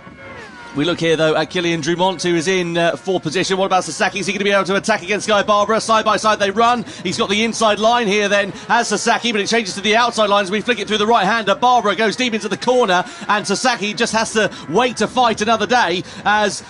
We look here, though, at Kylian Dumont, who is in 4th position. What about Sasaki? Is he going to be able to attack against Guy Barbara? Side by side they run. He's got the inside line here then as Sasaki, but it changes to the outside line as we flick it through the right-hander. Barbara goes deep into the corner, and Sasaki just has to wait to fight another day as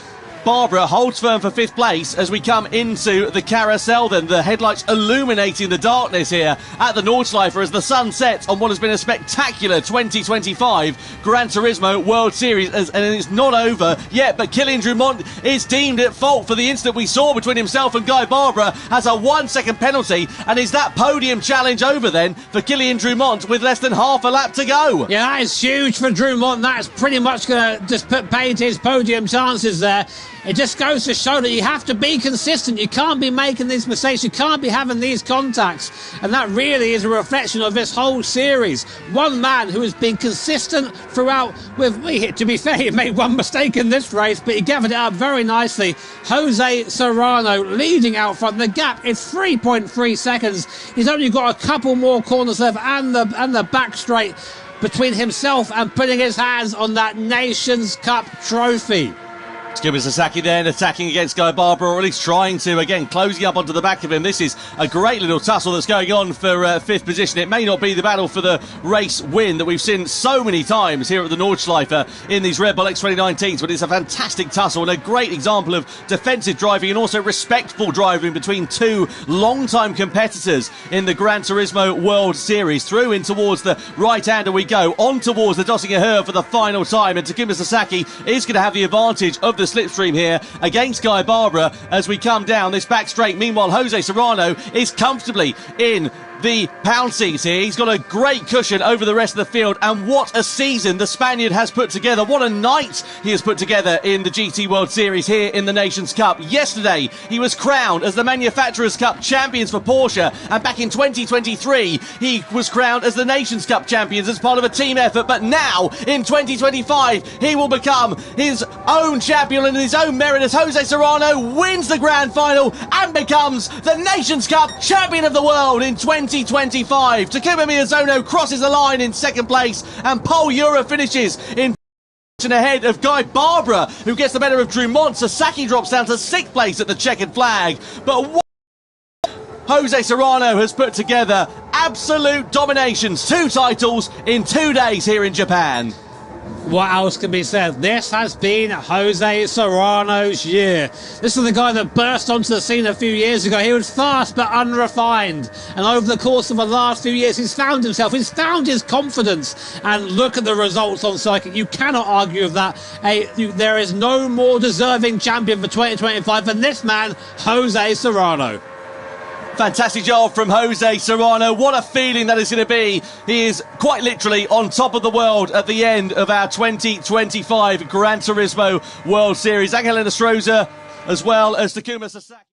Barbara holds firm for 5th place as we come into the carousel then. The headlights illuminating the darkness here at the Nordschleife as the sun sets on what has been a spectacular 2025 Gran Turismo World Series. And it's not over yet, but Kylian Dumont is deemed at fault for the incident we saw between himself and Guy Barbara, has a 1 second penalty, and is that podium challenge over then for Kylian Dumont with less than half a lap to go? Yeah, that is huge for Dumont. That's pretty much going to just put paid his podium chances there. It just goes to show that you have to be consistent. You can't be making these mistakes. You can't be having these contacts. And that really is a reflection of this whole series. One man who has been consistent throughout to be fair, he made one mistake in this race, but he gathered it up very nicely. Jose Serrano leading out front. The gap is 3.3 seconds. He's only got a couple more corners left and the back straight between himself and putting his hands on that Nations Cup trophy. Takuma Sasaki then attacking against Guy Barbara, or at least trying to, again, closing up onto the back of him. This is a great little tussle that's going on for 5th position. It may not be the battle for the race win that we've seen so many times here at the Nordschleife in these Red Bull X 2019s, but it's a fantastic tussle and a great example of defensive driving and also respectful driving between two long-time competitors in the Gran Turismo World Series. Through in towards the right-hander we go, on towards the Döttinger Höhe for the final time, and Takuma Sasaki is going to have the advantage of the slipstream here against Guy Barbara as we come down this back straight. Meanwhile, Jose Serrano is comfortably in the pound seats here. He's got a great cushion over the rest of the field, and what a season the Spaniard has put together. What a night he has put together in the GT World Series here in the Nations Cup. Yesterday he was crowned as the Manufacturers' Cup champions for Porsche, and back in 2023 he was crowned as the Nations Cup champions as part of a team effort. But now in 2025 he will become his own champion in his own merit as Jose Serrano wins the grand final and becomes the Nations Cup champion of the world in 2025. Takuma Miyazono crosses the line in 2nd place, and Paul Euro finishes in ahead of Guy Barbara, who gets the better of Dumont. Sasaki drops down to 6th place at the checkered flag. But what Jose Serrano has put together, absolute dominations, 2 titles in 2 days here in Japan. What else can be said? This has been Jose Serrano's year. This is the guy that burst onto the scene a few years ago. He was fast but unrefined. And over the course of the last few years, he's found himself. He's found his confidence. And look at the results on circuit. You cannot argue with that. There is no more deserving champion for 2025 than this man, Jose Serrano. Fantastic job from Jose Serrano. What a feeling that is going to be. He is quite literally on top of the world at the end of our 2025 Gran Turismo World Series. Angel Enestrosa, as well as Takuma Sasaki.